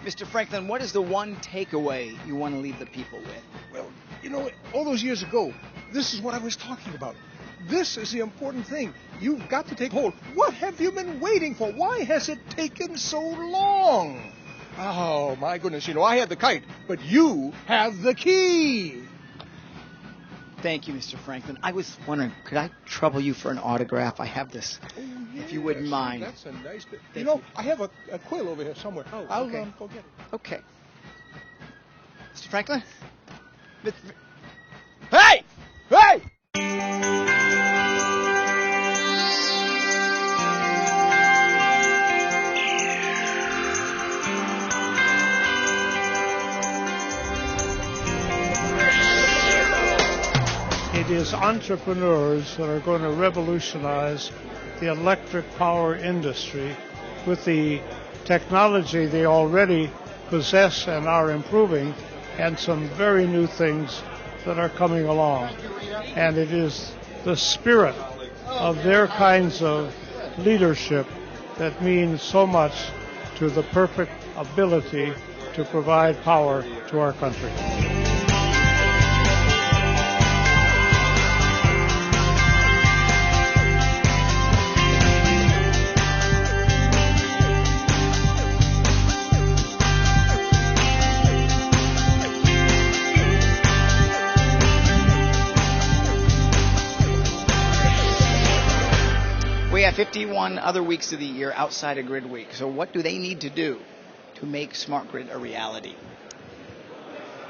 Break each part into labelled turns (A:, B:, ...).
A: Mr. Franklin, what is the one takeaway you want to leave the people with?
B: Well, you know, all those years ago, this is what I was talking about. This is the important thing. You've got to take hold. What have you been waiting for? Why has it taken so long? Oh, my goodness, you know, I had the kite, but you have the key.
A: Thank you, Mr. Franklin. I was wondering, could I trouble you for an autograph? I have this, if you wouldn't mind.
B: That's a nice bit. You know, I have a quill over here somewhere.
A: Oh,
B: I'll
A: okay.
B: go get it.
A: Okay. Mr. Franklin? Hey! Hey!
C: It is entrepreneurs that are going to revolutionize the electric power industry with the technology they already possess and are improving, and some very new things that are coming along. And it is the spirit of their kinds of leadership that means so much to the perfect ability to provide power to our country.
A: We have 51 other weeks of the year outside of GridWeek. So what do they need to do to make smart grid a reality?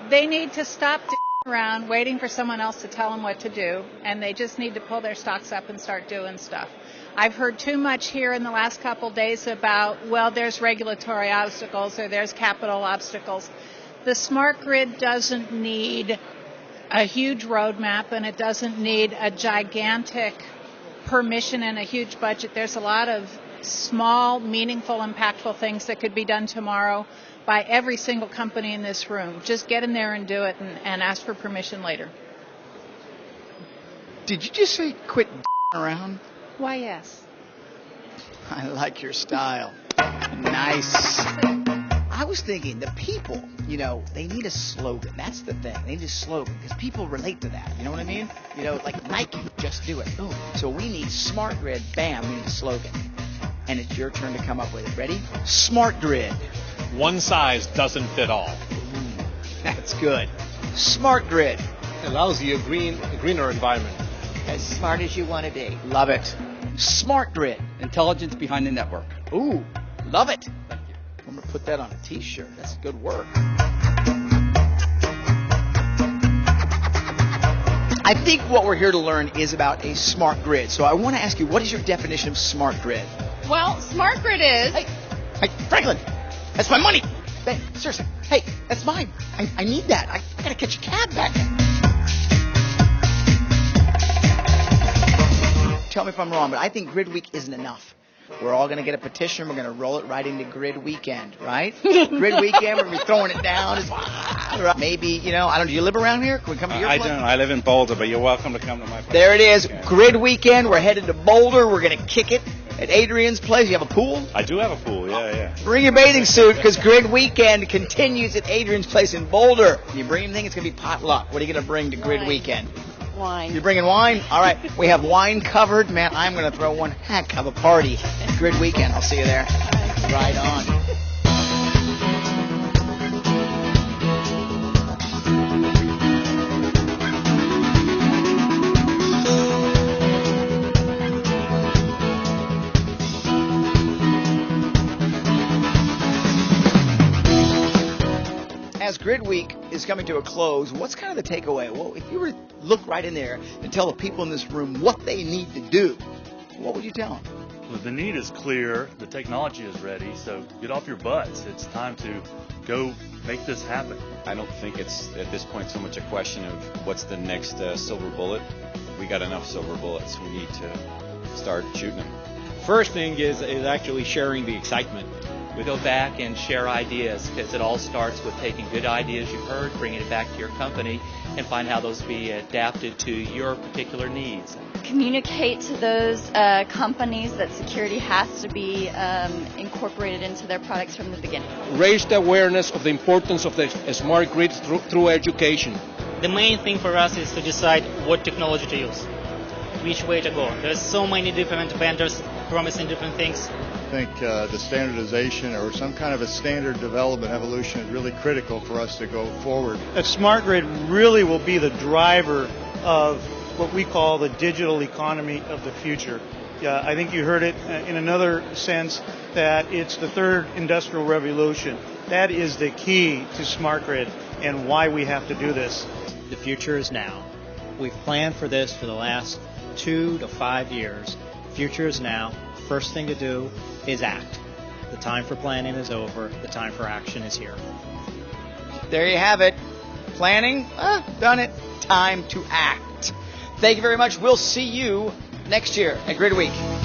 D: They need to stop around waiting for someone else to tell them what to do, and they just need to pull their stocks up and start doing stuff. I've heard too much here in the last couple days about, well, there's regulatory obstacles or there's capital obstacles. The smart grid doesn't need a huge roadmap, and it doesn't need a gigantic permission and a huge budget. There's a lot of small, meaningful, impactful things that could be done tomorrow by every single company in this room. Just get in there and do it and ask for permission later.
A: Did you just say quit around?
D: Why, yes.
A: I like your style. Nice. I was thinking the people, you know, they need a slogan. That's the thing. They need a slogan because people relate to that. You know what I mean? You know, like Nike, just do it. Boom. So we need smart grid. Bam, we need a slogan. And it's your turn to come up with it. Ready? Smart grid.
E: One size doesn't fit all.
A: That's good. Smart grid.
E: Allows you a greener environment.
A: As smart as you want to be. Love it. Smart grid.
F: Intelligence behind the network.
A: Ooh, love it. I'm going to put that on a t-shirt. That's good work. I think what we're here to learn is about a smart grid. So I want to ask you, what is your definition of smart grid?
G: Well, smart grid is...
A: Hey, Franklin, that's my money. Hey, seriously, hey, that's mine. I need that. I got to catch a cab back. Tell me if I'm wrong, but I think GridWeek isn't enough. We're all going to get a petition. We're going to roll it right into Grid Weekend, right? Grid Weekend, we're going to be throwing it down. Maybe, you know, I don't know, do you live around here? Can we come to your place?
H: I don't. I live in Boulder, but you're welcome to come to my place.
A: There it is.
H: Okay.
A: Grid Weekend. We're headed to Boulder. We're going to kick it at Adrian's place. You have a pool?
H: I do have a pool, yeah.
A: Bring your bathing suit because Grid Weekend continues at Adrian's place in Boulder. You bring anything, it's going to be potluck. What are you going to bring to Grid Weekend?
G: Wine.
A: You're bringing wine? All right. We have wine covered. Man, I'm going to throw one heck of a party. Grid Weekend. I'll see you there. Right on. As Grid Week is coming to a close, what's kind of the takeaway? Well, if you were to look right in there and tell the people in this room what they need to do, what would you tell them?
I: Well, the need is clear. The technology is ready. So get off your butts. It's time to go make this happen.
J: I don't think it's, at this point, so much a question of what's the next silver bullet. We got enough silver bullets. We need to start shooting them.
F: First thing is actually sharing the excitement.
K: We go back and share ideas, because it all starts with taking good ideas you've heard, bringing it back to your company, and find how those be adapted to your particular needs.
L: Communicate to those companies that security has to be incorporated into their products from the beginning.
M: Raise the awareness of the importance of the smart grid through education.
N: The main thing for us is to decide what technology to use, which way to go. There's so many different vendors promising different things.
O: I think the standardization or some kind of a standard development evolution is really critical for us to go forward.
P: A smart grid really will be the driver of what we call the digital economy of the future. I think you heard it in another sense that it's the third industrial revolution. That is the key to smart grid and why we have to do this.
Q: The future is now. We've planned for this for the last 2 to 5 years. The future is now. First thing to do is act. The time for planning is over. The time for action is here.
A: There you have it. Planning, done it. Time to act. Thank you very much. We'll see you next year at GridWeek.